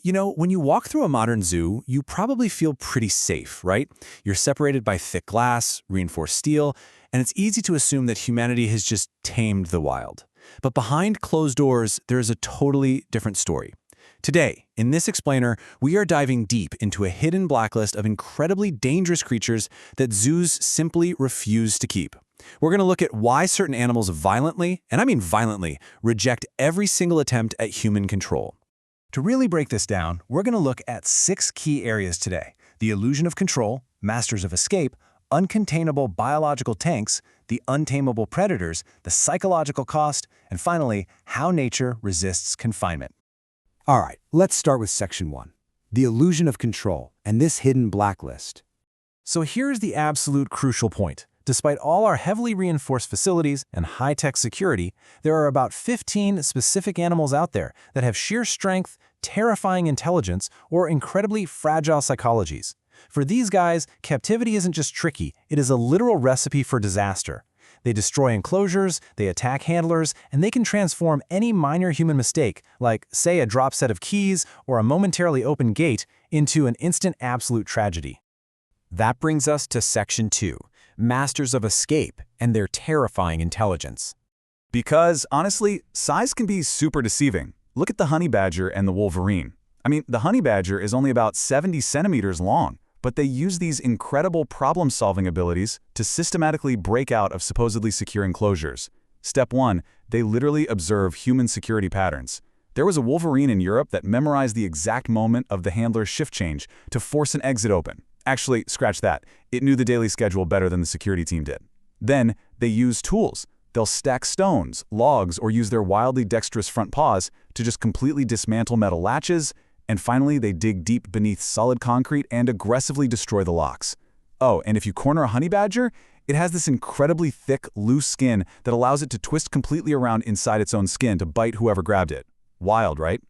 You know, when you walk through a modern zoo, you probably feel pretty safe, right? You're separated by thick glass, reinforced steel, and it's easy to assume that humanity has just tamed the wild. But behind closed doors, there is a totally different story. Today, in this explainer, we are diving deep into a hidden blacklist of incredibly dangerous creatures that zoos simply refuse to keep. We're going to look at why certain animals violently, and I mean violently, reject every single attempt at human control. To really break this down, we're going to look at 6 key areas today: the illusion of control, masters of escape, uncontainable biological tanks, the untamable predators, the psychological cost, and finally, how nature resists confinement. All right, let's start with Section 1, the illusion of control and this hidden blacklist. So here's the absolute crucial point. Despite all our heavily reinforced facilities and high-tech security, there are about 15 specific animals out there that have sheer strength, terrifying intelligence, or incredibly fragile psychologies. For these guys, captivity isn't just tricky, it is a literal recipe for disaster. They destroy enclosures, they attack handlers, and they can transform any minor human mistake, like, say, a dropped set of keys or a momentarily open gate, into an instant absolute tragedy. That brings us to Section 2, masters of escape and their terrifying intelligence. Because, honestly, size can be super deceiving. Look at the honey badger and the wolverine. I mean, the honey badger is only about 70 centimeters long, but they use these incredible problem-solving abilities to systematically break out of supposedly secure enclosures. Step 1, they literally observe human security patterns. There was a wolverine in Europe that memorized the exact moment of the handler's shift change to force an exit open. Actually, scratch that. It knew the daily schedule better than the security team did. Then, they use tools. They'll stack stones, logs, or use their wildly dexterous front paws to just completely dismantle metal latches, and finally, they dig deep beneath solid concrete and aggressively destroy the locks. Oh, and if you corner a honey badger, it has this incredibly thick, loose skin that allows it to twist completely around inside its own skin to bite whoever grabbed it. Wild, right?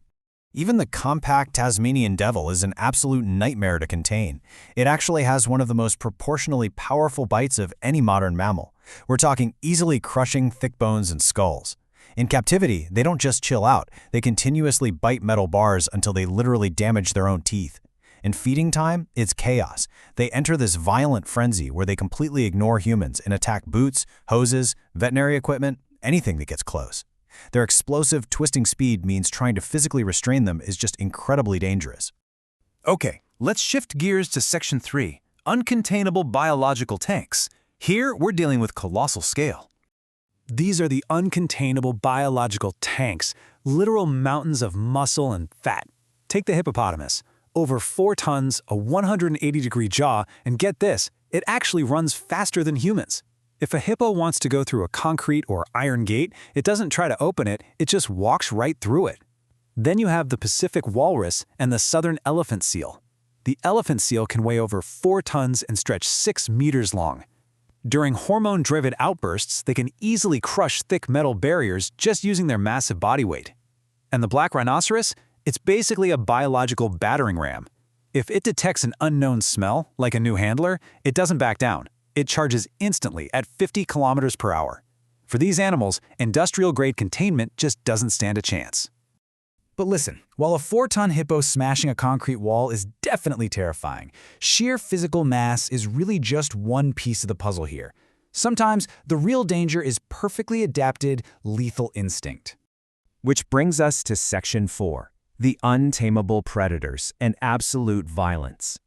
Even the compact Tasmanian devil is an absolute nightmare to contain. It actually has one of the most proportionally powerful bites of any modern mammal. We're talking easily crushing thick bones and skulls. In captivity, they don't just chill out, they continuously bite metal bars until they literally damage their own teeth. In feeding time, it's chaos. They enter this violent frenzy where they completely ignore humans and attack boots, hoses, veterinary equipment, anything that gets close. Their explosive, twisting speed means trying to physically restrain them is just incredibly dangerous. Okay, let's shift gears to Section 3, uncontainable biological tanks. Here, we're dealing with colossal scale. These are the uncontainable biological tanks, literal mountains of muscle and fat. Take the hippopotamus. Over 4 tons, a 180-degree jaw, and get this, it actually runs faster than humans. If a hippo wants to go through a concrete or iron gate, it doesn't try to open it, it just walks right through it. Then you have the Pacific walrus and the southern elephant seal. The elephant seal can weigh over 4 tons and stretch 6 meters long. During hormone-driven outbursts, they can easily crush thick metal barriers just using their massive body weight. And the black rhinoceros? It's basically a biological battering ram. If it detects an unknown smell, like a new handler, it doesn't back down. It charges instantly at 50 kilometers per hour. For these animals, industrial-grade containment just doesn't stand a chance. But listen, while a 4-ton hippo smashing a concrete wall is definitely terrifying, sheer physical mass is really just one piece of the puzzle here. Sometimes the real danger is perfectly adapted, lethal instinct. Which brings us to Section 4, the untamable predators and absolute violence.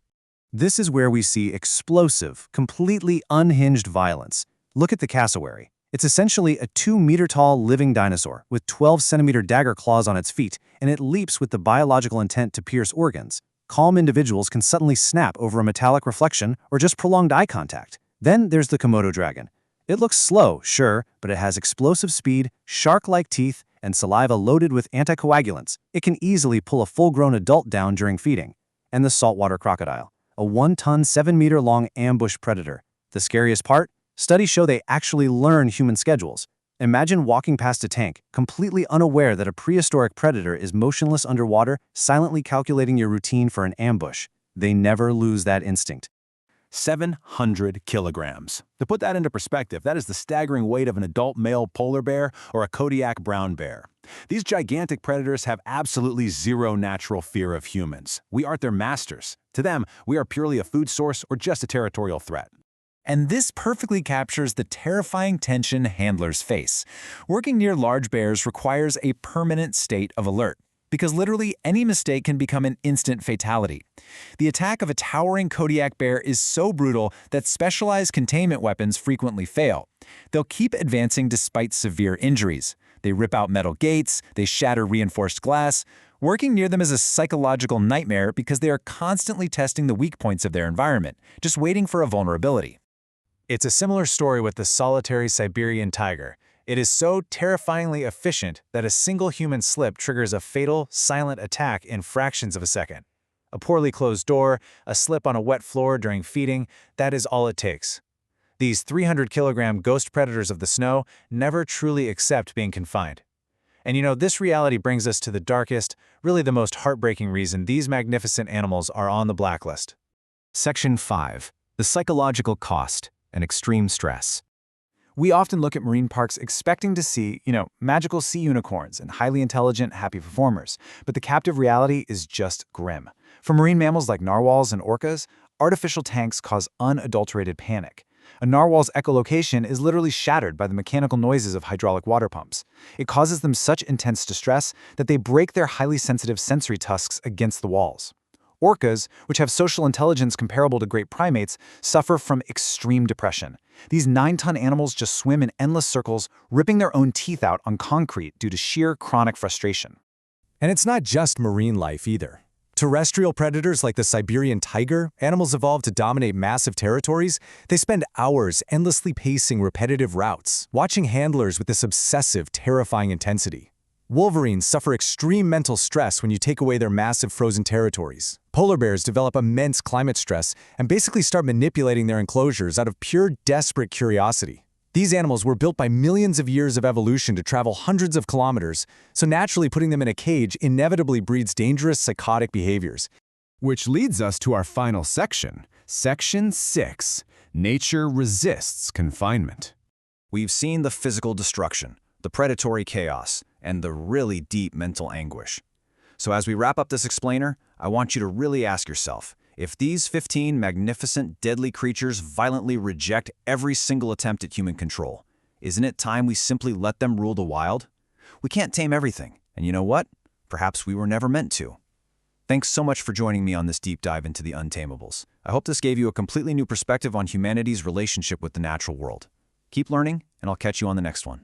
This is where we see explosive, completely unhinged violence. Look at the cassowary. It's essentially a 2-meter-tall living dinosaur with 12-centimeter dagger claws on its feet, and it leaps with the biological intent to pierce organs. Calm individuals can suddenly snap over a metallic reflection or just prolonged eye contact. Then there's the Komodo dragon. It looks slow, sure, but it has explosive speed, shark-like teeth, and saliva loaded with anticoagulants. It can easily pull a full-grown adult down during feeding. And the saltwater crocodile, a 1-ton, 7-meter-long ambush predator. The scariest part? Studies show they actually learn human schedules. Imagine walking past a tank, completely unaware that a prehistoric predator is motionless underwater, silently calculating your routine for an ambush. They never lose that instinct. 700 kilograms. To put that into perspective, that is the staggering weight of an adult male polar bear or a Kodiak brown bear. These gigantic predators have absolutely zero natural fear of humans. We aren't their masters. To them, we are purely a food source or just a territorial threat. And this perfectly captures the terrifying tension handlers face. Working near large bears requires a permanent state of alert, because literally any mistake can become an instant fatality. The attack of a towering Kodiak bear is so brutal that specialized containment weapons frequently fail. They'll keep advancing despite severe injuries. They rip out metal gates, they shatter reinforced glass. Working near them is a psychological nightmare because they are constantly testing the weak points of their environment, just waiting for a vulnerability. It's a similar story with the solitary Siberian tiger. It is so terrifyingly efficient that a single human slip triggers a fatal, silent attack in fractions of a second. A poorly closed door, a slip on a wet floor during feeding, that is all it takes. These 300-kilogram ghost predators of the snow never truly accept being confined. And this reality brings us to the darkest, really the most heartbreaking reason these magnificent animals are on the blacklist. Section 5. The psychological cost and extreme stress. We often look at marine parks expecting to see, magical sea unicorns and highly intelligent, happy performers, but the captive reality is just grim. For marine mammals like narwhals and orcas, artificial tanks cause unadulterated panic. A narwhal's echolocation is literally shattered by the mechanical noises of hydraulic water pumps. It causes them such intense distress that they break their highly sensitive sensory tusks against the walls. Orcas, which have social intelligence comparable to great primates, suffer from extreme depression. These 9-ton animals just swim in endless circles, ripping their own teeth out on concrete due to sheer chronic frustration. And it's not just marine life either. Terrestrial predators like the Siberian tiger, animals evolved to dominate massive territories, they spend hours endlessly pacing repetitive routes, watching handlers with this obsessive, terrifying intensity. Wolverines suffer extreme mental stress when you take away their massive frozen territories. Polar bears develop immense climate stress and basically start manipulating their enclosures out of pure, desperate curiosity. These animals were built by millions of years of evolution to travel hundreds of kilometers, so naturally putting them in a cage inevitably breeds dangerous, psychotic behaviors. Which leads us to our final section, Section 6. Nature resists confinement. We've seen the physical destruction, the predatory chaos, and the really deep mental anguish. So as we wrap up this explainer, I want you to really ask yourself, if these 15 magnificent, deadly creatures violently reject every single attempt at human control, isn't it time we simply let them rule the wild? We can't tame everything, and you know what? Perhaps we were never meant to. Thanks so much for joining me on this deep dive into the Untamables. I hope this gave you a completely new perspective on humanity's relationship with the natural world. Keep learning, and I'll catch you on the next one.